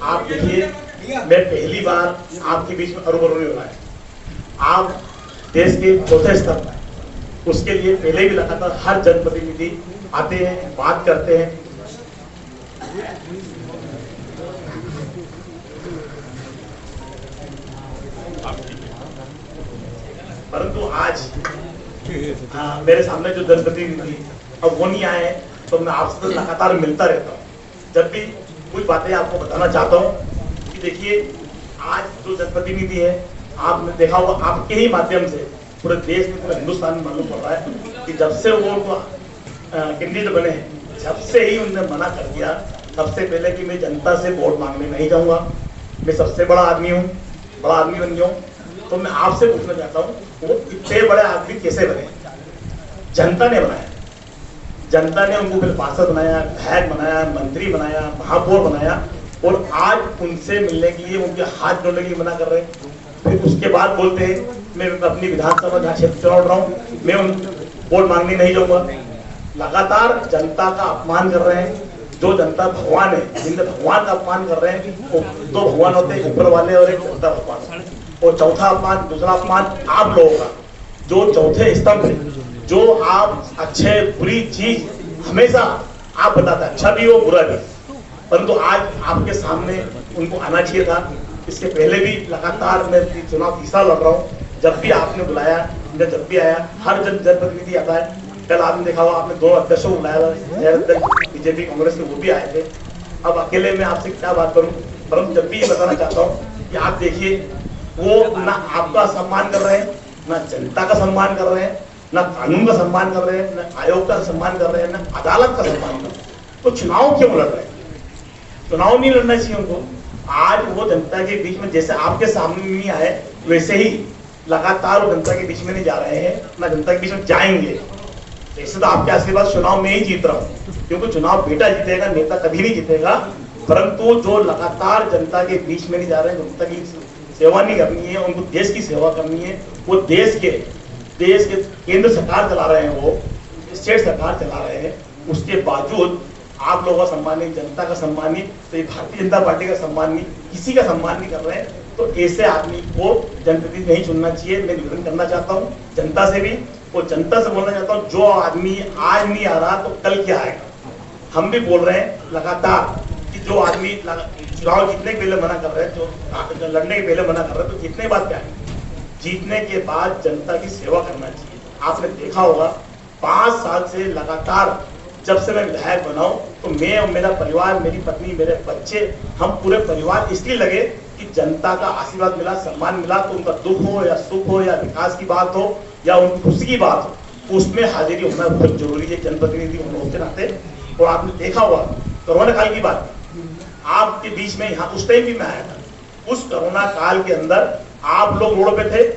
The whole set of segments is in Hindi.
आप देखिए, मैं पहली बार आपके बीच में रूबरू नहीं हो रहा है। आप देश के चौथे स्तर पर, उसके लिए पहले भी लगातार हर जनप्रतिनिधि आते हैं, बात करते हैं। परंतु आज मेरे सामने जो जनप्रतिनिधि अब वो नहीं आए, तो मैं आपसे लगातार मिलता रहता हूँ। जब भी कुछ बातें आपको बताना चाहता हूँ कि देखिए, आज जो जनप्रतिनिधि है, आपने देखा होगा, आपके ही माध्यम से पूरे देश में, पूरे हिंदुस्तान में मालूम पड़ रहा है कि जब से वो कैंडिडेट बने हैं, जब से ही उन्होंने मना कर दिया सबसे पहले कि मैं जनता से वोट मांगने नहीं जाऊंगा, मैं सबसे बड़ा आदमी हूँ, बड़ा आदमी बन गया हूँ। तो मैं आपसे पूछना चाहता हूँ, वो इतने बड़े आदमी कैसे बने? जनता ने बनाया, जनता ने उनको फिर पार्षद बनाया, विधायक बनाया, मंत्री बनाया, महापौर बनाया, और आज उनसे मिलने के लिए, उनके हाथ जोड़ने के लिए मना कर रहे हैं। फिर उसके बाद बोलते हैं मैं अपनी विधानसभा जहाँ क्षेत्र चुनाव लड़ रहा हूँ, मैं उन वोट मांगने नहीं जाऊंगा। लगातार जनता का अपमान कर रहे हैं। जो जनता भगवान है, जिनके भगवान का अपमान कर रहे हैं, वो दो भगवान होते हैं, ऊपर वाले और एक जनता भगवान। और चौथा अपमान, दूसरा अपमान आप लोगों का, जो चौथे स्तंभ है, जो आप अच्छे बुरी चीज हमेशा आप बताते, अच्छा भी हो बुरा भी, परंतु आज आपके सामने उनको आना चाहिए था। इसके पहले भी लगातार मैं चुनाव तीसरा लड़ रहा हूँ, जब भी आपने बुलाया, जब भी आया, हर जनप्रतिनिधि आता है। कल आपने देखा हुआ, आपने 2 अध्यक्षों को बुलाया, बीजेपी कांग्रेस के, वो भी आए थे। अब अकेले में आपसे क्या बात करूं, परंतु जब भी ये बताना चाहता हूं कि आप देखिए, वो ना आपका सम्मान कर रहे हैं, ना जनता का सम्मान कर रहे हैं, ना कानून का सम्मान कर रहे हैं, ना आयोग का सम्मान कर रहे हैं, ना अदालत का सम्मान कर रहे हैं। तो चुनाव क्यों लड़ रहे हैं? चुनाव नहीं लड़ना चाहिए उनको। आज वो जनता के बीच में, जैसे आपके सामने नहीं आए, वैसे ही लगातार वो जनता के बीच में नहीं जा रहे हैं, ना जनता के बीच में जाएंगे। ऐसे तो आपके आशीर्वाद चुनाव में ही जीत रहा हूँ, क्योंकि चुनाव बेटा जीतेगा, नेता कभी नहीं जीतेगा। परंतु जो लगातार जनता के बीच में नहीं जा रहे हैं, जनता की सेवा नहीं करनी है, उनको देश की सेवा करनी है, वो देश के केंद्र सरकार चला रहे हैं, वो स्टेट सरकार चला रहे हैं, उसके बावजूद आप लोगों का सम्मान नहीं, जनता का सम्मान नहीं, तो ये भारतीय जनता पार्टी का सम्मान नहीं, किसी का सम्मान नहीं कर रहे हैं। तो ऐसे आदमी को जनप्रतिनिधि नहीं चुनना चाहिए। मैं निवेदन करना चाहता हूँ जनता से भी, और जनता से बोलना चाहता हूँ, जो आदमी आज नहीं आ रहा तो कल क्या आएगा? हम भी बोल रहे हैं लगातार कि जो आदमी चुनाव जीतने के पहले मना कर रहे हैं, जो लड़ने के पहले मना कर रहे हैं, तो जीतने के बाद क्या है? जीतने के बाद जनता की सेवा करना चाहिए। आपने देखा होगा, 5 साल से लगातार जब से मैं विधायक बना हूं, तो मैं और मेरा परिवार, मेरी पत्नी, मेरे बच्चे, हम पूरे परिवार इसलिए लगे कि जनता का आशीर्वाद मिला, सम्मान मिला, तो उनका दुख हो या सुख हो या विकास की बात हो या उनकी खुशी की बात हो, उसमें हाजिरी होना बहुत जरूरी है जनप्रतिनिधि होने के नाते। और आपने देखा हुआ कोरोना काल की बात, आपके बीच में यहाँ उस टाइम भी मैं आया था। उस कोरोना काल के अंदर आप लोग रोड पे थे,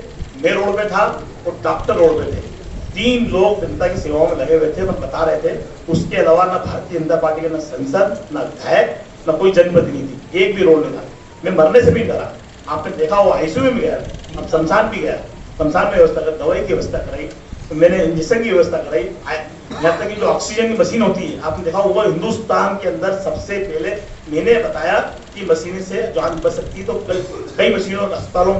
मैं रोड पे था, और डॉक्टर रोड पे थे। 3 लोग जनता की सेवाओं में लगे हुए थे, मैं बता रहे थे। उसके अलावा ना भारतीय जनता पार्टी का, ना सांसद, ना विधायक, ना कोई जनप्रतिनिधि, एक भी रोल नहीं था। मैं मरने से भी डरा। आपने देखा वो आईसीयू में भी गया, अब शमशान भी गया, शमशान में व्यवस्था कर, दवाई की व्यवस्था कराई, तो मैंने इंजेक्शन की व्यवस्था कराई। यहाँ तक कि जो ऑक्सीजन की मशीन होती है, आपने देखा वो हिंदुस्तान के अंदर सबसे पहले मैंने बताया कि मशीन से जान बच सकती है। तो कई मशीनों, अस्पतालों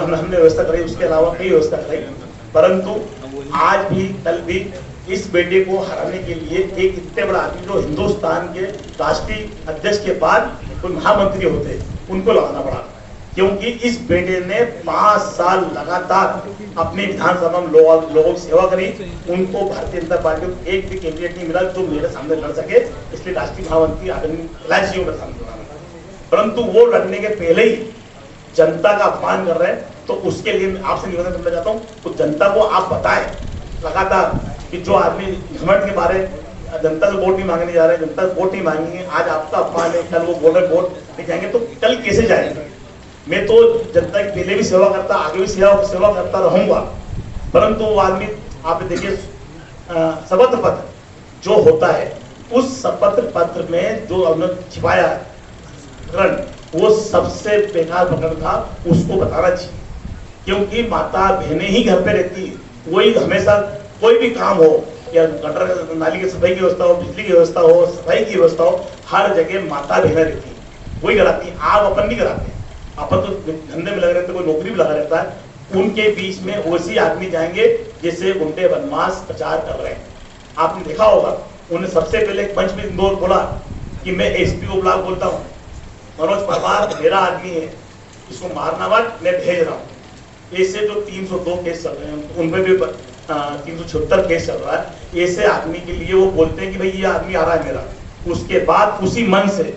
हमने व्यवस्था कराई, उसके अलावा कई व्यवस्था कराई। परंतु आज भी, कल भी इस बेटे को हराने के लिए एक इतने बड़ा आदमी, जो हिंदुस्तान के राष्ट्रीय अध्यक्ष के बाद कोई महामंत्री होते, उनको लगाना पड़ा, क्योंकि इस बेटे ने 5 साल लगातार अपनी विधानसभा में लोगों की सेवा करी। उनको भारतीय जनता पार्टी को एक भी कैंडिडेट नहीं मिला जो मेरे सामने लड़ सके, इसलिए राष्ट्रीय महामंत्री आदरणीय कैलाश जी मेरे सामने लड़ा। परंतु वो लड़ने के पहले ही जनता का अपमान कर रहे हैं। तो उसके लिए मैं आपसे निवेदन करना चाहता हूँ, तो जनता को आप बताएं लगातार कि जो आदमी घमंड के बारे, जनता से वोट नहीं मांगने जा रहे हैं, जनता से वोट नहीं मांगेंगे, आज आपका अपमान है, कल वो बोल रहे वोट नहीं जाएंगे, तो कल कैसे जाएंगे? मैं तो जनता की पहले भी सेवा करता, आगे भी सेवा करता रहूंगा। परंतु वो आदमी, आप देखिए, शपथ पत्र जो होता है, उस शपथ पत्र में जो उन्होंने छिपाया प्रकरण, वो सबसे बेकार प्रकरण था, उसको बताना चाहिए। क्योंकि माता बहनें ही घर पे रहती है, वही हमेशा कोई भी काम हो, या गटर नाली की सफाई की व्यवस्था हो, बिजली की व्यवस्था हो, सफाई की व्यवस्था हो, हर जगह माता बहनें रहती है। वही कराती है, आप अपन नहीं कराते। अपन तो धंधे में लगे रहते, कोई नौकरी में लगा रहता है। उनके बीच में वैसे आदमी जाएंगे जैसे गुंडे बदमाश प्रचार कर रहे हैं। आपने देखा होगा, उन्हें सबसे पहले एक मंच में इंदौर बोला कि मैं एसपी को ब्लॉक बोलता हूँ, मनोज परमार मेरा आदमी है, इसको मारना मत, मैं भेज रहा हूँ। ऐसे जो 302 केस चल रहे हैं, उनपे भी 376 केस चल रहा है। ऐसे आदमी के लिए वो बोलते हैं कि भाई ये आदमी आ रहा है मेरा। उसके बाद उसी मन से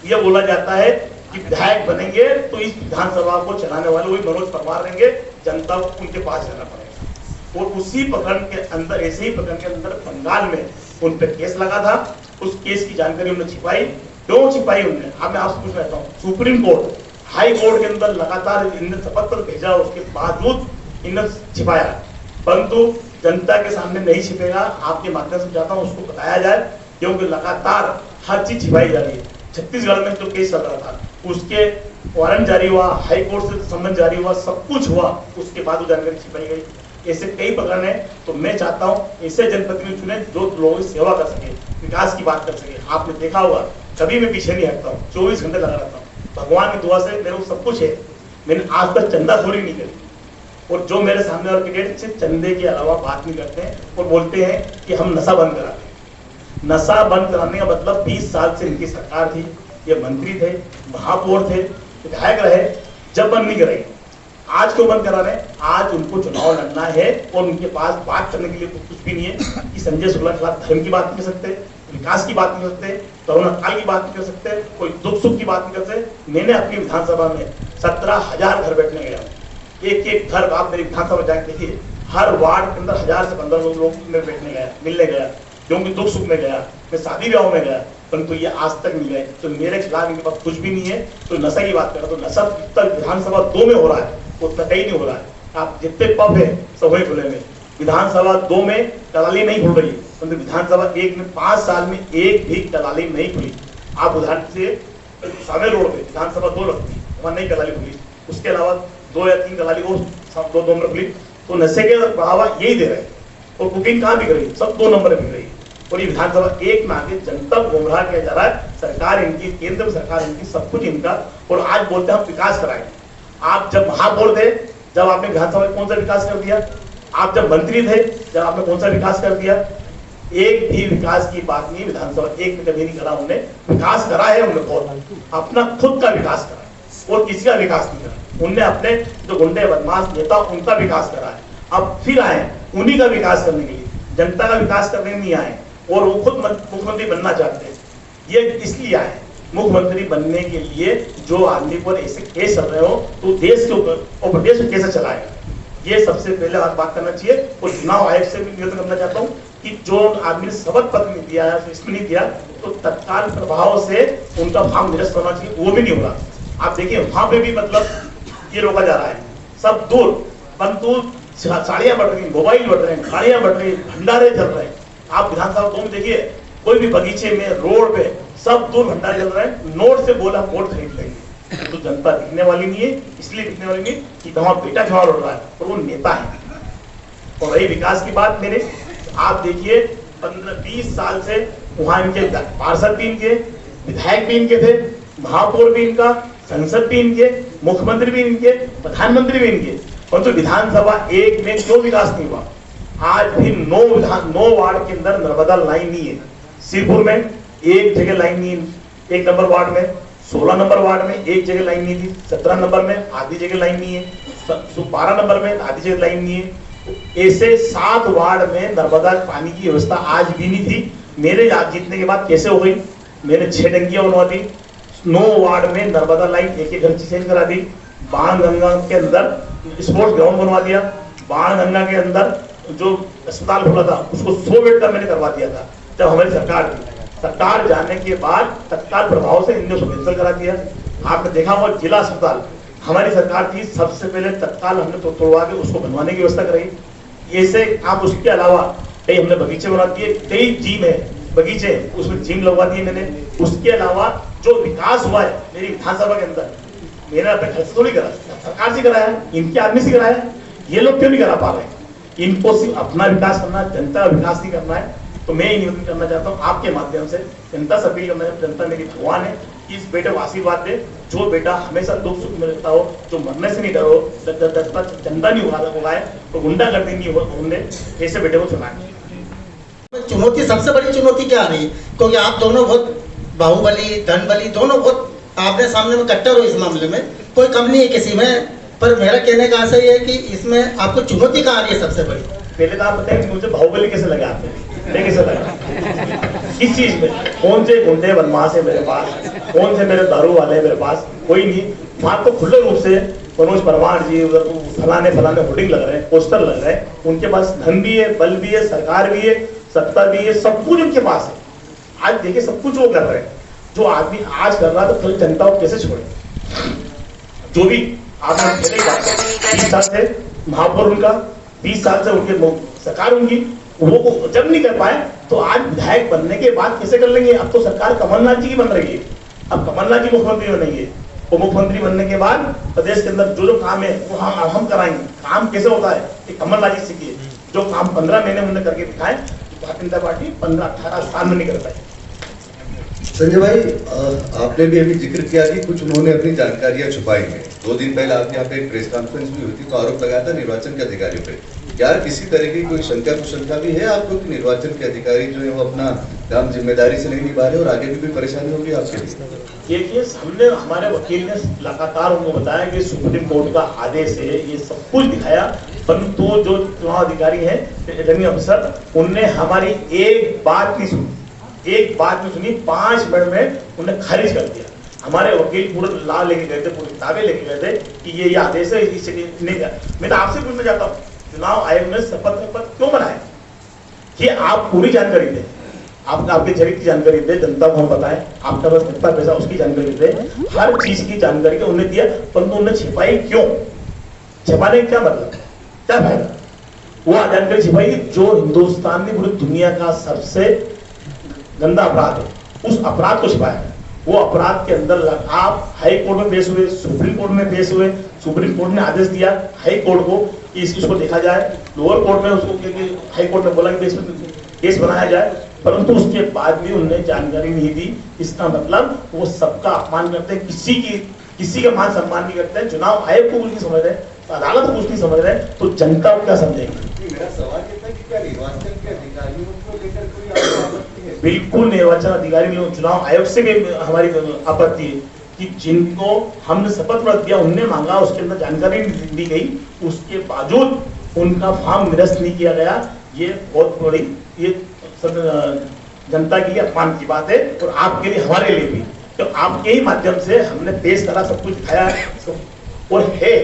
ये बोला जाता है कि विधायक बनेंगे तो इस विधानसभा को चलाने वाले वही मनोज परमार रहेंगे, जनता को उनके पास जाना पड़ेगा। और उसी प्रकरण के अंदर, ऐसे ही प्रकरण के अंदर बंगाल में उन पर केस लगा था। उस केस की जानकारी उन्होंने छिपाई। क्यों छिपाई उन्होंने? हाँ, मैं आपसे पूछ रहा हूँ, सुप्रीम कोर्ट, हाई कोर्ट के अंदर लगातार इन्हें शपथ पत्र भेजा, उसके बावजूद इन्हें छिपाया, परंतु जनता के सामने नहीं छिपेगा। आपके माध्यम से चाहता हूँ उसको बताया जाए, क्योंकि लगातार हर चीज छिपाई जा रही है। छत्तीसगढ़ में जो केस चल रहा था, उसके वारंट जारी हुआ, हाई कोर्ट से सम्मन जारी हुआ, सब कुछ हुआ, उसके बाद वो जानकारी छिपाई गई। ऐसे कई प्रकरण है। तो मैं चाहता हूँ ऐसे जनप्रतिनिधि चुने जो लोगों की सेवा कर सके, विकास की बात कर सके। आपने देखा होगा, कभी मैं पीछे नहीं हटता हूँ, 24 घंटे लगा रहता हूँ। भगवान की दुआ से मेरे को सब कुछ है। मैंने आज तक चंदा थोड़ी नहीं करी। और जो मेरे सामने वाले कैंडिडेट सिर्फ चंदे के अलावा बात नहीं करते हैं और बोलते हैं कि हम नशा बंद कराते हैं। नशा बंद कराने का मतलब 20 साल से इनकी सरकार थी, ये मंत्री थे, महापौर थे, विधायक रहे, जब बंद नहीं कराई। आज क्यों बंद करा रहे हैं? आज उनको चुनाव लड़ना है और उनके पास बात करने के लिए कुछ भी नहीं है कि संजय शुक्ला के खिलाफ धर्म की बात नहीं कर सकते, विकास की बात नहीं कर सकते, कोरोना काल की बात नहीं कर सकते, कोई दुख सुख की बात नहीं कर सकते। मैंने अपनी विधानसभा में 17,000 घर बैठने गया। एक एक घर, आप मेरी विधानसभा जाके देखिए, हर वार्ड के अंदर 1000 से 1500 लोग में बैठने गया, मिलने गया, क्योंकि दुख सुख में गया, मैं शादी ब्याह में गया, परंतु ये आज तक नहीं गए। तो मेरे खिलाफ इनके पास कुछ भी नहीं है। तो नशा की बात कर रहा, तो नशा तक विधानसभा 2 में हो रहा है, उतना कहीं नहीं हो रहा है। आप जितने पब है सब वही खुले में। विधानसभा 2 में दलाली नहीं खुल रही, परंतु विधानसभा 1 में 5 साल में एक भी दलाली नहीं खुली। आप उदाहरण से सावे रोड पे विधानसभा 2 लगती है, वहां नहीं दलाली खुली। उसके अलावा 2 या 3 दलाली और सब 2 नंबर खुली। तो नशे के बढ़ावा यही दे रहे हैं। और बुकिंग कहाँ बिक रही है? सब 2 नंबर में बिक रही है। और ये विधानसभा 1 में आके जनता को गुमराह किया जा रहा है। सरकार इनकी, केंद्र में सरकार इनकी, सब कुछ इनका। और आज बोलते हैं हम विकास कराएंगे। आप जब महापौर थे, जब आपने विधानसभा में कौन सा विकास कर दिया? आप जब मंत्री थे, जब आपने कौन सा विकास कर दिया? एक भी विकास की बात नहीं विधानसभा 1 में कभी नहीं करा। उन्होंने विकास करा है, उन्होंने बहुत अपना खुद का विकास करा और किसी का विकास नहीं करा। उनने अपने जो गुंडे बदमाश नेता, उनका विकास करा है। अब फिर आए उन्हीं का विकास करने के लिए, जनता का विकास करने नहीं आए। और वो खुद मुख्यमंत्री बनना चाहते हैं। ये इसलिए आए मुख्यमंत्री बनने के लिए, जो आदमी पर ऐसे केस चल रहे हो तो देश के ऊपर और प्रदेश में कैसे चलाएगा, ये सबसे पहले बात करना चाहिए। और चुनाव आयोग से भी निवेदन करना चाहता हूँ कि जो आदमी ने शपथ पत्र नहीं दिया है, इसमें नहीं दिया, तो तत्काल प्रभाव से उनका फॉर्म निरस्त होना चाहिए। वो भी नहीं हो रहा। आप देखिए वहां पे भी मतलब ये रोका जा रहा है, सब दूर, परंतु साड़ियां बढ़ रही, मोबाइल बढ़ रहे हैं, गाड़ियां बढ़ रही, भंडारे चल रहे हैं। आप विधानसभा 2 में देखिए, कोई भी बगीचे में, रोड पे, सब दूर भंडारे चल रहे हैं। नोट से बोला वोट खरीद लेंगे, तो जनता दिखने वाली नहीं है। इसलिए दिखने वाली नहीं कि हमारा बेटा चुनाव लड़ रहा है और वो नेता है। और रही विकास की बात, मेरे आप देखिए 15-20 साल से वहां इनके पार्षद भी इनके, विधायक भी इनके थे, महापौर भी इनका, संसद भी इनके, मुख्यमंत्री भी इनके, प्रधानमंत्री भी इनके, परंतु विधानसभा 1 में क्यों विकास नहीं हुआ? आज भी 9 वार्ड के अंदर नर्मदा लाइन नहीं है। सिरपुर में एक जगह लाइन नहीं है, 1 नंबर वार्ड में, 16 नंबर वार्ड में एक जगह लाइन नहीं थी, 17 नंबर में आधी जगह लाइन नहीं है, 12 नंबर में आधी जगह लाइन नहीं है। ऐसे 7 वार्ड में नर्मदा पानी की व्यवस्था आज भी नहीं थी। मेरे जीतने के बाद कैसे हो गई? मैंने 6 टंकियां बनवा दी, 9 वार्ड में नर्मदा लाइन एक घर चेंज करा दी, बाणगंगा के अंदर स्पोर्ट्स ग्राउंड बनवा दिया, बाणगंगा के अंदर जो अस्पताल खुला था उसको 100 बेड का मैंने करवा दिया था जब हमारी सरकार थी। सरकार जाने के बाद तत्काल प्रभाव से इनने उसको कैंसिल करा दिया। आपने देखा होगा जिला अस्पताल हमारी सरकार थी, सबसे पहले तत्काल हमने तोड़वा के उसको बनवाने की व्यवस्था कराई। ऐसे आप उसके अलावा कई हमने बगीचे बना दिए, कई जिम है, बगीचे, उसमें जिम लगवा दिए मैंने। उसके अलावा जो विकास हुआ है मेरी विधानसभा के अंदर, मैंने अपने खर्च तो नहीं करा, सरकार से कराया, इनके आदमी से कराया। ये लोग क्यों नहीं करा पा रहे? इनको सिर्फ अपना विकास करना है, जनता का विकास नहीं करना है। तो मैं निवेदन करना चाहता हूँ आपके माध्यम से, जनता से अपील करना चाहता हूँ, जनता मेरी भगवान है, कि इस बेटे को आशीर्वाद दे, जो बेटा हमेशा दुख सुख में रहता हो, जो मरने से नहीं डरो, चंदा नहीं उगाए तो गुंडागर्दी नहीं होने, ऐसे बेटे को चुनाए। चुनौती, सबसे बड़ी चुनौती क्या आ रही है, क्योंकि आप दोनों बहुत बाहुबली धनबली दोनों बहुत आपने सामने में कट्टर हो, इस मामले में कोई कम नहीं है किसी में, पर मेरा कहने का आशय ये है कि इसमें आपको चुनौती कहाँ आ रही है सबसे बड़ी? पहले तो आप बताएं मुझे बाहुबली कैसे लगा, आपने कैसे लगा इस चीज में? कौन से गुंडे बदमाश है मेरे पास, कौन से मेरे दारू वाले है मेरे पास? कोई नहीं। वहां तो खुले रूप से मनोज परमार जी, उधर फलाने होर्डिंग लग रहे हैं, पोस्टर लग रहे हैं, उनके पास धन भी है, बल भी है, सरकार भी है, सत्ता भी है, सब कुछ उनके पास है। आज देखिए सब कुछ वो कर रहे हैं, जो आदमी आज कर रहा है, तो कल जनता को कैसे छोड़े? जो भी आपने 20 साल से महापौर उनका, 20 साल से उनके सरकार उनकी, वो जब नहीं कर पाए तो आज विधायक बनने के बाद कैसे कर लेंगे? अब तो सरकार कमलनाथ जी की बन रही है, अब कमलनाथ जी मुख्यमंत्री बनेंगे, वो मुख्यमंत्री बनने के बाद प्रदेश के अंदर जो काम है वो हम कराएंगे। काम कैसे होता है कि कमलनाथ जी सीखिए, जो काम 15 महीने उन्होंने करके दिखाए, भारतीय जनता पार्टी 15-18 साल में नहीं कर पाई। संजय भाई, आपने भी अभी जिक्र किया कि कुछ उन्होंने अपनी जानकारियां छुपाई हैं। 2 दिन पहले आपके यहाँ पे एक प्रेस कॉन्फ्रेंस भी हुई थी, तो आरोप लगाया था निर्वाचन के अधिकारियों पे। यार किसी तरह की कोई शंका कुशंका भी है आपको कि निर्वाचन के अधिकारी जो है वो अपना काम जिम्मेदारी से नहीं निभा रहे और आगे भी कोई परेशानी होगी आपके लिए? देखिए, हमने, हमारे वकील ने लगातार उनको बताया कि सुप्रीम कोर्ट का आदेश है, ये सब कुछ दिखाया, परंतु जो चुनाव अधिकारी है, रिटर्निंग अफसर, उनने हमारी एक बात नहीं सुनी, 5 मिनट में उन्हें खारिज कर दिया। हमारे वकील पूरे ला लेके गए थे, पूरी किताबें लेके गए थे कि ये आदेश है, इससे नहीं गया। मैं तो आपसे पूछना चाहता हूँ, चुनाव आयोग ने शपथ क्यों बनाया? कि आप पूरी जानकारी दें, आपके चरित्र की जानकारी दे, जनता को हम बताएं, आपका बस कितना पैसा उसकी जानकारी दे, हर चीज की जानकारी को उन्हें दिया, परंतु उन्हें छिपाई क्यों? छिपाने का क्या मतलब, क्या फायदा? वो जानकारी छिपाई जो हिंदुस्तान में पूरी दुनिया का सबसे गंदा अपराध है, उस अपराध को छिपाया। वो अपराध के अंदर आप हाई कोर्ट में पेश हुए, सुप्रीम कोर्ट में पेश हुए, सुप्रीम कोर्ट ने आदेश दिया हाई कोर्ट को कि इसको देखा जाए, लोअर कोर्ट में उसको हाई कोर्ट ने बोला कि केस बनाया जाए, परंतु उसके बाद भी उन्होंने जानकारी नहीं दी। इसका मतलब वो सबका अपमान करते हैं, किसी का मान सम्मान नहीं करते हैं, चुनाव आयोग को कुछ नहीं समझ रहे, अदालत को कुछ नहीं समझ रहे, तो जनता को क्या समझेगी? मेरा सवाल ये था कि क्या निर्वाचन के अधिकारियों को लेकर कोई आपत्ति है? बिल्कुल निर्वाचन अधिकारी, चुनाव आयोग से भी हमारी आपत्ति है कि जिनको हमने शपथ पत्र दिया, उनने मांगा, उसके अंदर जानकारी दी गई, उसके बावजूद उनका फॉर्म निरस्त नहीं किया गया। ये बहुत बड़ी, ये जनता की अपमान की बात है, और आपके लिए, हमारे लिए भी, तो आपके ही माध्यम से हमने पेश करा, सब कुछ दिखाया और है।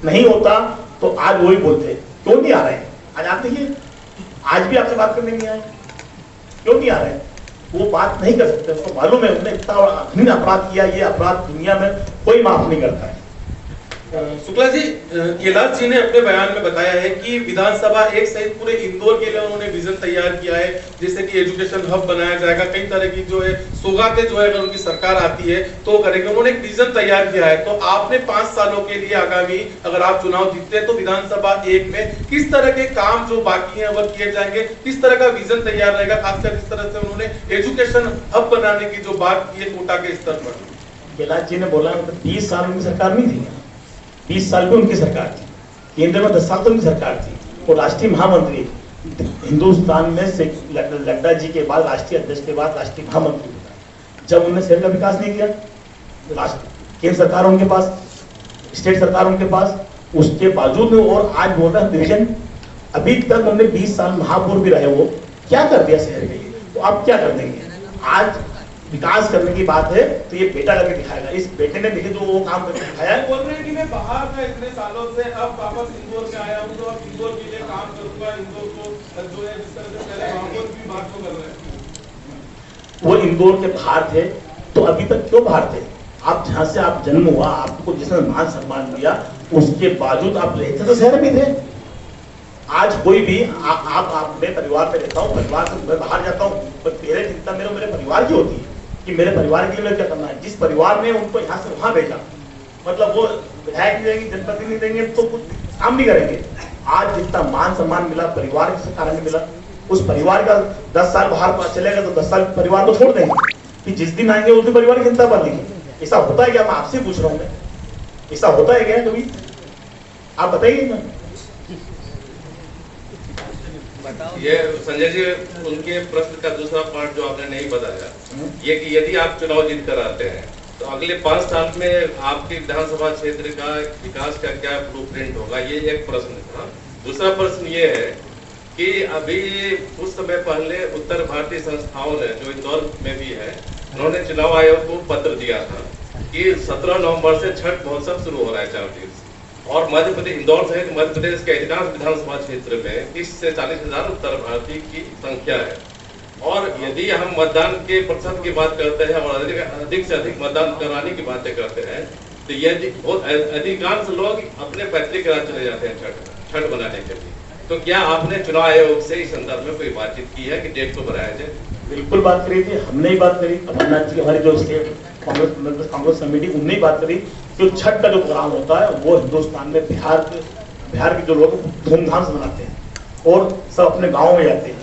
नहीं होता तो आज वही बोलते, क्यों नहीं आ रहे? आज आप देखिए, आज भी आपसे बात करने नहीं आए, क्यों नहीं आ रहे? वो बात नहीं कर सकते, उसको मालूम है उन्होंने इतना घृणित अपराध किया, ये अपराध दुनिया में कोई माफ नहीं करता है। शुक्ला जी, कैलाश जी ने अपने बयान में बताया है कि विधानसभा 1 सहित पूरे इंदौर के लिए उन्होंने विजन तैयार किया है, जैसे कि एजुकेशन हब बनाया जाएगा, कई तरह की जो है सौगातें जो है अगर उनकी सरकार आती है तो करेंगे। उन्होंने एक विजन तैयार किया है, तो आपने 5 सालों के लिए आगामी, अगर आप चुनाव जीतते हैं तो विधानसभा 1 में किस तरह के काम जो बाकी है वह किए जाएंगे, किस तरह का विजन तैयार रहेगा, खासकर जिस तरह से उन्होंने एजुकेशन हब बनाने की जो बात की है कोटा के स्तर पर? कैलाश जी ने बोला 20 साल उनकी सरकार नहीं थी, 20 साल भी उनकी सरकार थी, केंद्र में 10 साल तो उनकी सरकार थी, और राष्ट्रीय महामंत्री हिंदुस्तान में से लड्डा जी के बाद, राष्ट्रीय अध्यक्ष के बाद राष्ट्रीय महामंत्री, जब उन्होंने शहर का विकास नहीं किया, केंद्र सरकार उनके पास, स्टेट सरकार उनके पास, उसके बावजूद में, और आज बोल रहे हैं डिवीजन, अभी तक उन्होंने 20 साल महापौर भी रहे, वो क्या कर दिया शहर के लिए? तो आप क्या कर देंगे? आज विकास करने की बात है तो ये बेटा करके दिखाएगा। इस बेटे ने देखिए जो वो काम करके दिखाया है। बोल रहे हैं कि मैं बाहर था इतने सालों से, अब वापस इंदौर में आया हूं, तो अब इंदौर के लिए काम करूंगा, इंदौर को जो है जिस तरह से पहले महापौर की बात को कर रहे हैं। वो इंदौर के बाहर थे, तो अभी तक क्यों बाहर थे? आप जहां से आप जन्म हुआ, आपको जिसने मान सम्मान दिया, उसके बावजूद आप रहते तो शहर में थे। आज कोई भी आप मैं परिवार में रहता हूँ, परिवार से मैं बाहर जाता हूँ, पर मेरे चिंता मेरे परिवार की होती है कि मेरे परिवार के लिए क्या करना है। जिस परिवार ने उनको यहाँ से वहां भेजा, मतलब वो विधायक नहीं देंगे, जनप्रतिनिधि नहीं देंगे, तो कुछ काम नहीं करेंगे। आज जितना मान सम्मान मिला परिवार के कारण मिला, उस परिवार का 10 साल बाहर चलेगा तो 10 साल परिवार को छोड़ देंगे, कि जिस दिन आएंगे उस दिन परिवार की चिंता बनेगी। ऐसा होता है क्या? मैं आपसे पूछ रहा हूँ, मैं ऐसा होता है क्या कभी? आप बताइए ना। ये संजय जी, उनके प्रश्न का दूसरा पार्ट जो आपने नहीं बताया, ये कि यदि आप चुनाव जीत कर आते हैं तो अगले 5 साल में आपके विधानसभा क्षेत्र का विकास का क्या ब्लूप्रिंट होगा, ये एक प्रश्न था। दूसरा प्रश्न ये है कि अभी कुछ समय पहले उत्तर भारतीय संस्थाओं ने, जो इंदौर में भी है, उन्होंने चुनाव आयोग को पत्र दिया था कि 17 नवंबर से छठ महोत्सव शुरू हो रहा है 4 दिन से, और मध्य प्रदेश, इंदौर सहित मध्य प्रदेश के अधिकांश विधानसभा क्षेत्र में 30 से 40 हजार उत्तर भारतीय की संख्या है। और यदि हम मतदान के प्रतिशत की बात करते हैं और अधिक से अधिक मतदान कराने की बातें करते हैं, तो यदि अधिकांश लोग अपने पैतृक राज्य चले जाते हैं छठ बनाने के लिए। तो क्या आपने चुनाव आयोग से इस संदर्भ में कोई बातचीत की है कि डेट को बढ़ाया जाए? बिल्कुल बात करी थी, हमने ही बात करी, अमरनाथ जी हमारी जो स्टेट कांग्रेस कमेटी, उनने ही बात करी। जो छठ का जो प्रोग्राम होता है वो हिंदुस्तान में बिहार के जो लोग धूमधाम से मनाते हैं और सब अपने गाँव में जाते हैं।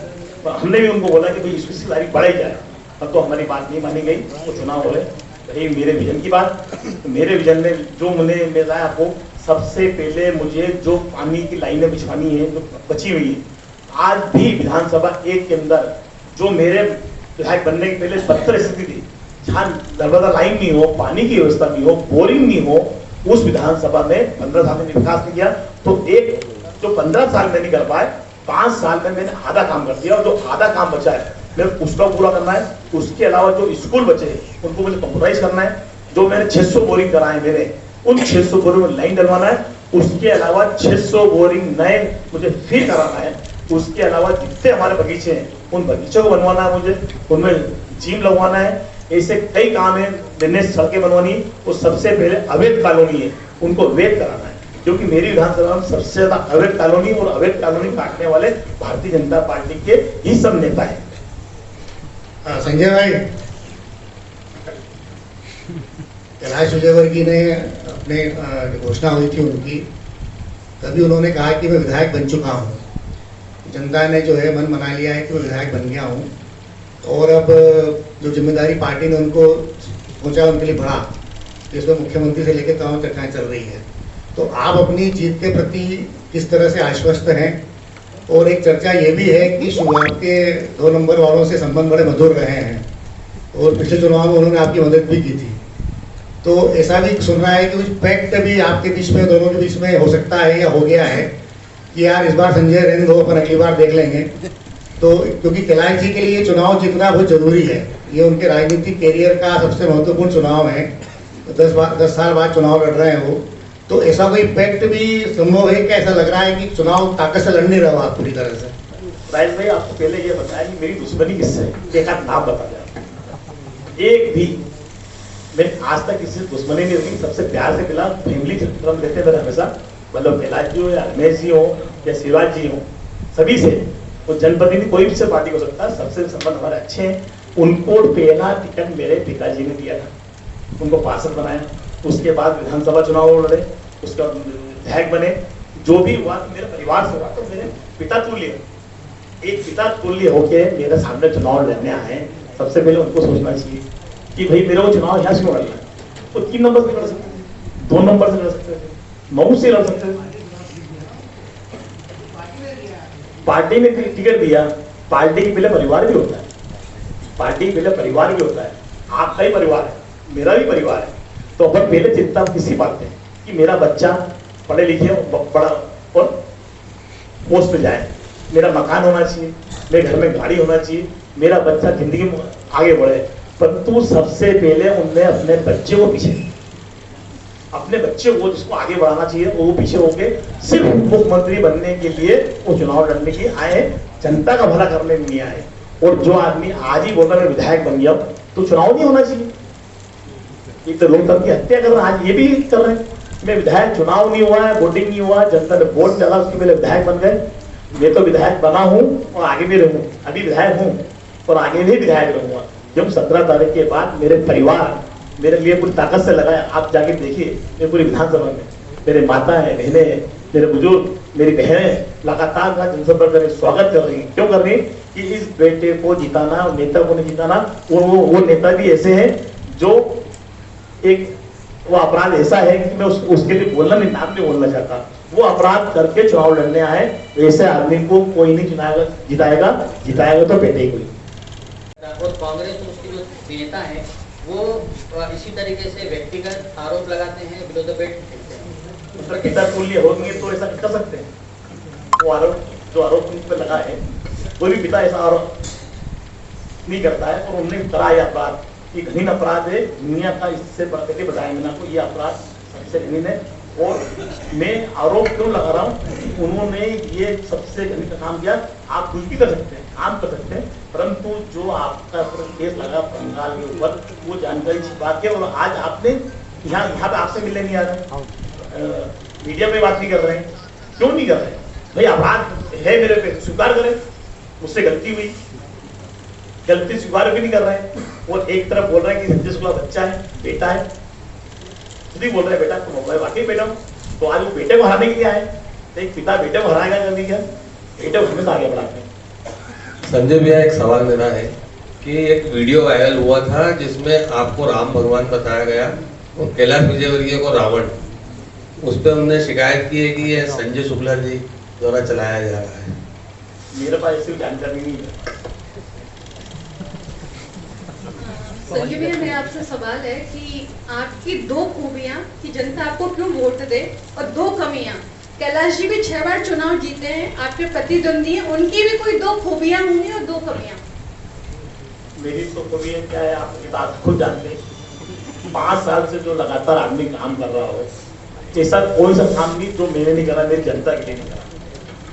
हमने भी उनको बोला कि भाई इसकी तारीख बढ़ाई जाए, अब तो हमारी बात नहीं मानी गई, वो चुनाव हो रहे। रही मेरे विजन की बात, तो मेरे विजन में जो मुझे मिला है आपको, सबसे पहले मुझे जो पानी की लाइनें बिछवानी है जो बची हुई है, आज भी विधानसभा 1 के अंदर जो मेरे विधायक बनने के पहले 72 स्थिति थी, जहाँ नर्मदा लाइन नहीं हो, पानी की व्यवस्था नहीं हो, बोरिंग नहीं हो, उस विधानसभा में 15 साल में विकास नहीं किया। तो एक जो 15 साल में नहीं कर पाए, 5 साल में मैंने आधा काम कर दिया, और जो आधा काम बचा है मेरे उसका पूरा करना है। उसके अलावा जो स्कूल बचे हैं उनको मुझे कंप्यूटराइज करना है। जो मैंने 600 बोरिंग कराए मेरे, उन 600 बोरिंग में लाइन डलवाना है। उसके अलावा 600 बोरिंग नए मुझे फिर कराना है। उसके अलावा जितने हमारे बगीचे हैं उन बगीचों को बनवाना है, मुझे उनमें जिम लगवाना है। ऐसे कई काम है, बिजनेस सड़कें बनवानी, और सबसे पहले अवैध कॉलोनी है उनको वैध कराना है, क्योंकि मेरी विधानसभा में सबसे ज्यादा अवैध कॉलोनी और अवैध कॉलोनी काटने वाले भारतीय जनता पार्टी के ही सब नेता हैं। संजय भाई, कैलाश विजयवर्गीय ने अपने घोषणा हुई थी उनकी, तभी उन्होंने कहा कि मैं विधायक बन चुका हूँ। जनता ने जो है मन बना लिया है कि मैं विधायक बन गया हूँ, और अब जो जिम्मेदारी पार्टी ने उनको पहुँचा उनके लिए बढ़ा, जिसमें मुख्यमंत्री से लेकर तमाम चर्चाएं चल रही है। तो आप अपनी जीत के प्रति किस तरह से आश्वस्त हैं? और एक चर्चा ये भी है कि शुरुआत के 2 नंबर वालों से संबंध बड़े मधुर रहे हैं, और पिछले चुनाव में उन्होंने आपकी मदद भी की थी। तो ऐसा भी सुन रहा है कि कुछ पैक्ट भी आपके बीच में, दोनों के बीच में हो सकता है या हो गया है कि यार इस बार संजय रहने दो, अपन अगली बार देख लेंगे। तो क्योंकि कैलाश जी के लिए चुनाव जीतना बहुत जरूरी है, ये उनके राजनीतिक कैरियर का सबसे महत्वपूर्ण चुनाव है। 10 साल बाद चुनाव लड़ रहे हैं वो, तो ऐसा कोई पैक्ट भी संभव है? क्या ऐसा लग रहा है कि चुनाव ताकत से लड़ नहीं रहा आप पूरी तरह से? राजेश भाई, आपको पहले ये बताया कि मेरी दुश्मनी किससे है, एक आध नाम बता दिया। एक भी मैं आज तक किसी से दुश्मनी नहीं रखी, सबसे प्यार से मिला, फैमिली चित्रण देते मेरे हमेशा, मतलब कैलाश जी हो या रमेश जी हो या शिवराज जी हो, सभी से, वो जनप्रतिनिधि कोई भी से पार्टी हो सकता है, सबसे संबंध हमारे अच्छे हैं। उनको पहला टिकट मेरे पिताजी ने दिया था, उनको पार्षद बनाया, उसके बाद विधानसभा चुनाव लड़े, उसके बाद विधायक बने। जो भी हुआ मेरे परिवार से हुआ, तो मेरे पिता तुल्य, एक पिता तुल्य होके मेरे सामने चुनाव लड़ने आए। सबसे पहले उनको सोचना चाहिए कि भाई मेरे को चुनाव यहाँ से लड़ना है, तो 3 नंबर से लड़ सकते थे, 2 नंबर से लड़ सकते थे, 9 से लड़ सकते थे। पार्टी ने टिकट दिया। पार्टी के पहले परिवार भी होता है, पार्टी के पहले परिवार भी होता है। आपका ही परिवार है, मेरा भी परिवार है, तो अपन पहले चिंता किसी बात है कि मेरा बच्चा पढ़े लिखे बड़ा और पोस्ट पे जाए, मेरा मकान होना चाहिए, मेरे घर में गाड़ी होना चाहिए, मेरा बच्चा जिंदगी में आगे बढ़े। परंतु सबसे पहले उनने अपने बच्चे को पीछे, अपने बच्चे को जिसको आगे बढ़ाना चाहिए वो पीछे होके सिर्फ मुख्यमंत्री बनने के लिए वो चुनाव लड़ने के लिए आए, जनता का भला करने नहीं आए। और जो आदमी आज ही बोलता मैं विधायक बन गया तो चुनाव नहीं होना चाहिए। एक तो लोकतंत्र की हत्या कर रहे हैं, आज ये भी कर रहे हैं। मैं विधायक, चुनाव नहीं हुआ है, वोटिंग नहीं हुआ, जनता ने वोट डाला, उसके पहले विधायक बन गए। मैं तो विधायक बना हूं और आगे भी रहूं, अभी विधायक हूं और आगे भी विधायक रहूंगा। जब 17 तारीख के बाद मेरे परिवार मेरे लिए पूरी ताकत से लगाए, आप जाके देखिए मैं पूरी विधानसभा में, मेरे माता है, बहने हैं, मेरे बुजुर्ग, मेरी बहनें लगातार जनसंपर्क कर स्वागत कर रही है। क्यों कर रही है कि इस बेटे को जिताना, नेता को नहीं जिताना। और वो नेता भी ऐसे हैं जो एक वो अपराध ऐसा है कि मैं उसके लिए बोलना नहीं, नाम नहीं बोलना चाहता। वो अपराध करके चुनाव लड़ने आए, ऐसे आदमी को कोई नहीं जिताएगा तो बेटे कोई। और कांग्रेस और उसके जो नेता है वो इसी तरीके से व्यक्तिगत आरोप लगाते हैं, बिलो द बेल्ट खेलते हैं। उसमें पिता होंगे तो ऐसा कर सकते हैं। वो आरोप उन पर लगा है, कोई भी पिता ऐसा आरोप नहीं करता है, और उन्होंने करा यह अपराध, ये घृणित अपराध है। दुनिया का इससे बढ़ के बताया मैंने आपको, ये अपराध सबसे घृणित है। और मैं आरोप क्यों लगा रहा हूँ, उन्होंने ये सबसे घृणित काम किया। आप कुछ भी कर सकते हैं, काम कर सकते हैं, परंतु जो आपका केस लगा बंगाल के ऊपर, वो जानकारी छिपा के, और आज आपने यहाँ पे आपसे मिलने नहीं आ रहे, मीडिया में बात नहीं कर रहे हैं। क्यों नहीं कर रहे भाई? अपराध है मेरे पे, स्वीकार करें, मुझसे गलती हुई, गलती स्वीकार भी नहीं कर रहे हैं। और एक तरफ बोल रहे हैं कि संजय शुक्ला बच्चा है, बेटा है, खुद ही बोल रहे हैं बेटा, तो वाकई बेटा हूं। तो आज वो बेटे को हराने के लिए आए, तो एक पिता बेटे को हराएगा करने क्या? बेटे को हमेशा आगे बढ़ाते हैं। संजय भैया, एक सवाल मेरा है कि एक वीडियो वायरल हुआ था जिसमें आपको राम भगवान बताया गया और कैलाश विजयवर्गीय को रावण। उस पर हमने शिकायत की है कि ये संजय शुक्ला जी द्वारा चलाया जा रहा है। मेरे पास ऐसी जानकारी नहीं है। संजय भैया, मेरा आपसे सवाल है कि आपकी दो खूबियां कि जनता आपको क्यों वोट दे, और दो कमियां। कैलाश जी भी 6 बार चुनाव जीते हैं, आपके प्रतिद्वंदी हैं, उनकी भी कोई दो खूबियां होंगी और दो कमियां। मेरी तो खूबियां क्या है, आपकी बात खुद जानते हैं। 5 साल से जो लगातार आदमी काम कर रहा हो, ऐसा कोई सा काम नहीं जो मैंने नहीं करा, मेरी जनता के लिए नहीं करा।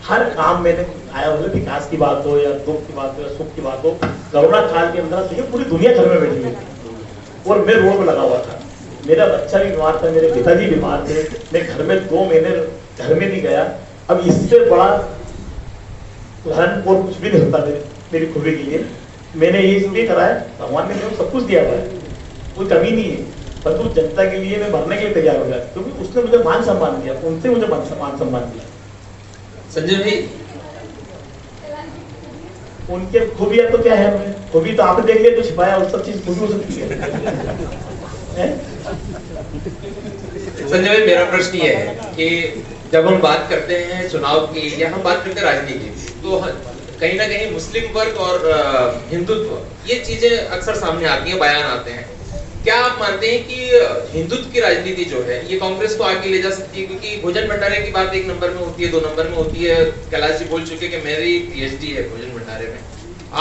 हर काम मैंने आया हो, विकास की बात हो या दुख की बात हो या सुख की बात हो। कोरोना काल के अंदर देखिए पूरी दुनिया घर में बैठी हुई थी और मैं रोड पर लगा हुआ था। मेरा बच्चा भी बीमार था, मेरे पिताजी बीमार थे, मैं घर में 2 महीने घर में नहीं गया। अब इससे बड़ा उदाहरण और कुछ भी नहीं होता मेरी खूबी के लिए। मैंने ये इसलिए करा है, भगवान ने मुझे सब कुछ दिया हुआ है, कोई कमी नहीं है, परंतु जनता के लिए मैं मरने के लिए तैयार हो गया, क्योंकि उसने मुझे मान सम्मान दिया, उनसे मुझे मान सम्मान दिया। संजय भाई, उनके खूबियां तो क्या है, खूबी तो आपने देख लिया, तो छिपाया उस सब चीज खूबी हो सकती है। संजय भाई, मेरा प्रश्न ये है कि जब हम बात करते हैं चुनाव की या हम बात करते हैं राजनीति की, तो कहीं ना कहीं मुस्लिम वर्ग और हिंदुत्व ये चीजें अक्सर सामने आती हैं, बयान आते हैं। क्या आप मानते हैं कि हिंदुत्व की राजनीति जो है ये कांग्रेस को आगे ले जा सकती है? क्योंकि भोजन भंडारे की बात 1 नंबर में होती है, 2 नंबर में होती है। कैलाश जी बोल चुके कि मेरी PhD है भोजन भंडारे में।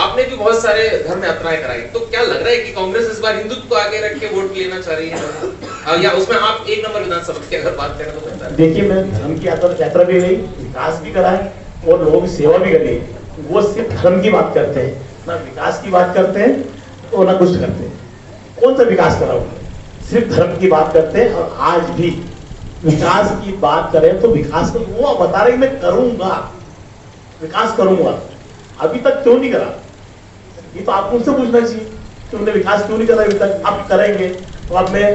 आपने भी बहुत सारे धर्म यात्राएं कराई, तो क्या लग रहा है कि कांग्रेस इस बार हिंदुत्व को आगे रख के वोट लेना चाह रही है, या उसमें आप 1 नंबर विधानसभा की अगर बात करें तो बेहतर है? देखिए, मैं धर्म की यात्रा भी गई, विकास भी करा है और लोगों की सेवा भी करी। वो सिर्फ धर्म की बात करते हैं, ना विकास की बात करते हैं और ना कुछ करते हैं। कौन सा विकास करा हुआ? सिर्फ धर्म की बात करते हैं। और आज भी विकास की बात करें तो विकास को वो बता रहे मैं करूंगा, विकास करूंगा। अभी तक क्यों नहीं करा? ये तो आपको उनसे पूछना चाहिए कि उन्होंने विकास क्यों नहीं करा अभी तक। अब करेंगे तो अब मैं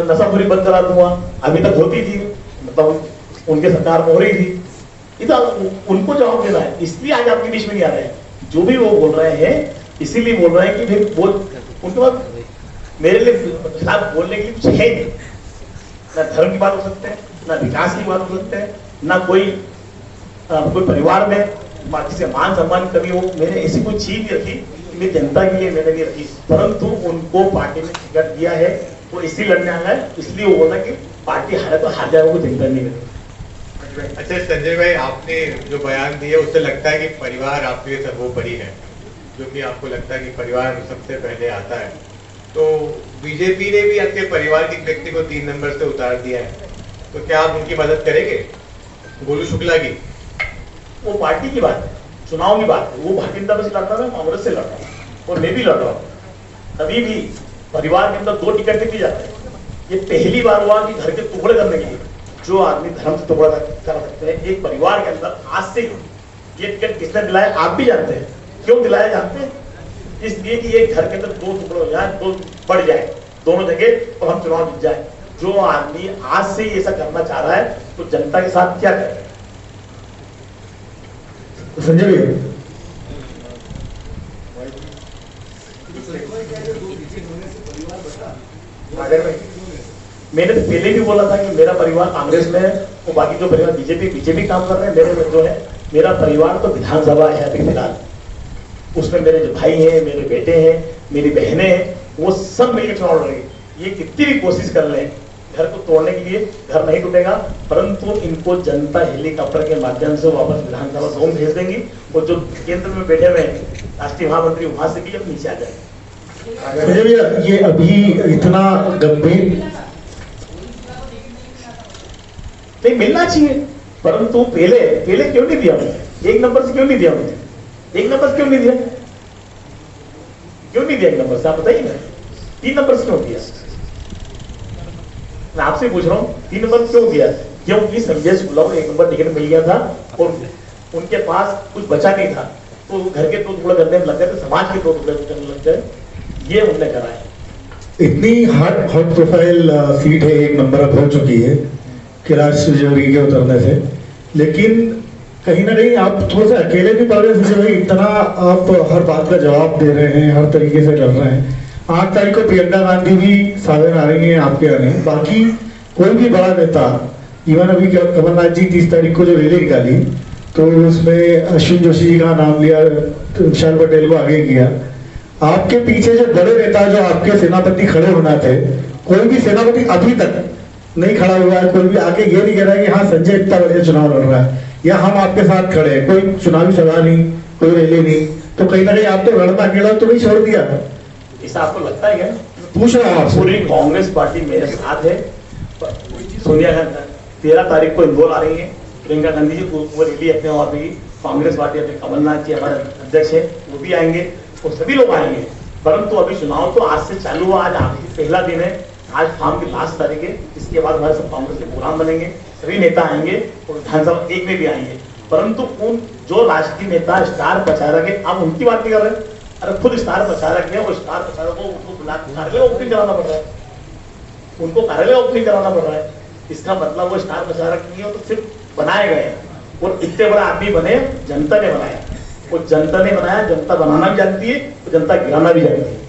नशाखोरी बंद करा दूंगा, अभी तक होती थी, मतलब उनके सरकार में हो रही थी। ये तो उनको जवाब देना है, इसलिए आज आपके बीच में नहीं आ रहे हैं। जो भी वो बोल रहे हैं इसीलिए बोल रहे हैं कि फिर वो उनके बाद मेरे लिए खिलाफ बोलने के लिए कुछ है नहीं। ना धर्म की बात हो सकते हैं, ना विकास की बात हो सकते हैं, ना कोई परिवार में किसी मान सम्मान कमी हो। मैंने ऐसी कोई चीज नहीं रखी, मेरी जनता के लिए मैंने नहीं रखी, परंतु उनको पार्टी ने टिकट दिया है, वो इसी लड़ने आ गए, इसलिए वो बोला कि पार्टी हारे तो हार जाए, वो चिंता नहीं है। अच्छा संजय भाई, आपने जो बयान दिया उससे लगता है कि परिवार आपके लिए सर्वोपरि है, जो कि आपको लगता है कि परिवार सबसे पहले आता है। तो बीजेपी ने भी आपके परिवार के व्यक्ति को 3 नंबर से उतार दिया है, तो क्या आप उनकी मदद करेंगे? गोलू शुक्ला की वो पार्टी की बात है, चुनाव की बात है। वो भारतीय जनता पार्टी से लड़ रहा है, कांग्रेस से लड़ रहा है और मैं भी लड़ रहा हूँ। कभी भी परिवार के अंदर 2 टिकट नहीं जाते। ये पहली बार हुआ कि घर के टुकड़े करने के लिए जो आदमी धर्म से टुकड़ा कर सकते हैं, एक परिवार के अंदर आज से ये टिकट किसने दिलाया आप भी जानते हैं। क्यों दिलाया जानते हैं? इसलिए कि एक घर के अंदर 2 टुकड़े हो जाए, 2 बढ़ जाए दोनों जगह और हम चुनाव जीत जाए। जो आदमी आज से ऐसा करना चाह रहा है तो जनता के साथ क्या करे? संजय भाई, अगर मैंने पहले भी बोला था कि मेरा परिवार कांग्रेस में है और बाकी जो परिवार बीजेपी काम कर रहे हैं, मेरे में जो है मेरा परिवार तो विधानसभा है अभी फिलहाल, उसमें मेरे जो भाई हैं, मेरे बेटे हैं, मेरी बहनें हैं, वो सब मिलकर चुनाव लड़ रहे हैं। ये कितनी भी कोशिश कर लें घर को तोड़ने के लिए, घर नहीं टूटेगा, परंतु इनको जनता हेलीकॉप्टर के माध्यम से वापस विधानसभा जोन भेज देंगी और जो केंद्र में बैठे हुए राष्ट्रीय महामंत्री वहां से भी अब नीचे आ जाएंगे। ये अभी इतना गंभीर नहीं मिलना चाहिए, परंतु पहले क्यों नहीं दिया मुझे? 1 नंबर से क्यों नहीं दिया मुझे? 1 नंबर से क्यों नहीं दिया? क्यों नहीं दिया 1 नंबर से? आप बताइए ना, 3 नंबर से क्यों दिया? मैं आपसे पूछ रहा हूँ 3 नंबर क्यों दिया? क्योंकि संजय शुक्ला को 1 नंबर टिकट मिल गया था और उनके पास कुछ बचा नहीं था, तो घर के 2 टुकड़े करने में लग गए, समाज के 2 टुकड़े करने लग गए, ये उन्होंने करा है। इतनी हॉट प्रोफाइल सीट है, 1 नंबर अब हो चुकी है कैलाश विजयवर्गीय के उतरने से, लेकिन कहीं ना कहीं आप थोड़ा सा अकेले भी पड़ रहे हैं। भाई इतना आप हर बात का जवाब दे रहे हैं, हर तरीके से कर रहे हैं। 8 तारीख को प्रियंका गांधी भी सागर आ रही हैं आपके आने, बाकी कोई भी बड़ा नेता, इवन अभी कमलनाथ जी 30 तारीख को जो रैली निकाली तो उसमें अश्विन जोशी जी का नाम लिया, विशाल पटेल को आगे किया। आपके पीछे जो बड़े नेता, जो आपके सेनापति खड़े होना थे, कोई भी सेनापति अभी तक नहीं खड़ा हुआ है। कोई भी आके ये नहीं कह रहा है कि हाँ संजय इतना बढ़िया चुनाव लड़ रहा है या हम आपके साथ खड़े हैं। कोई चुनावी सभा नहीं, कोई रैली नहीं, तो कहीं ना कहीं आप तो लड़ना अकेला तो नहीं छोड़ दिया। ऐसा आपको लगता है क्या? पूछ रहा हूँ। पूरी कांग्रेस पार्टी मेरे साथ है। सोनिया गांधी 13 तारीख को इंदौर आ रही है, प्रियंका गांधी जी वो रैली अपने वहां पे, कांग्रेस पार्टी अपने कमलनाथ जी हमारे अध्यक्ष है वो भी आएंगे और सभी लोग आएंगे। परंतु अभी चुनाव तो आज से चालू हुआ, आज आखिरी पहला दिन है, आज शाम की लास्ट तारीख है। इसके बाद हमारे सब कांग्रेस के प्रोग्राम बनेंगे, सभी नेता आएंगे और विधानसभा 1 में भी आएंगे। परंतु उन जो राष्ट्रीय नेता स्टार प्रचारक है, आप उनकी बात नहीं कर रहे। अरे खुद स्टार प्रचारक है, वो स्टार प्रचारक को उनको बुला कार्यालय ओपनिंग कराना पड़ रहा है, उनको कार्यालय ओपनिंग कराना पड़ रहा है। इसका मतलब वो स्टार प्रचारक नहीं है, तो सिर्फ बनाए गए और इतने बड़ा आदमी बने, जनता ने बनाया। वो जनता ने बनाया, जनता बनाना भी जानती है, तो जनता गिराना भी जानती है।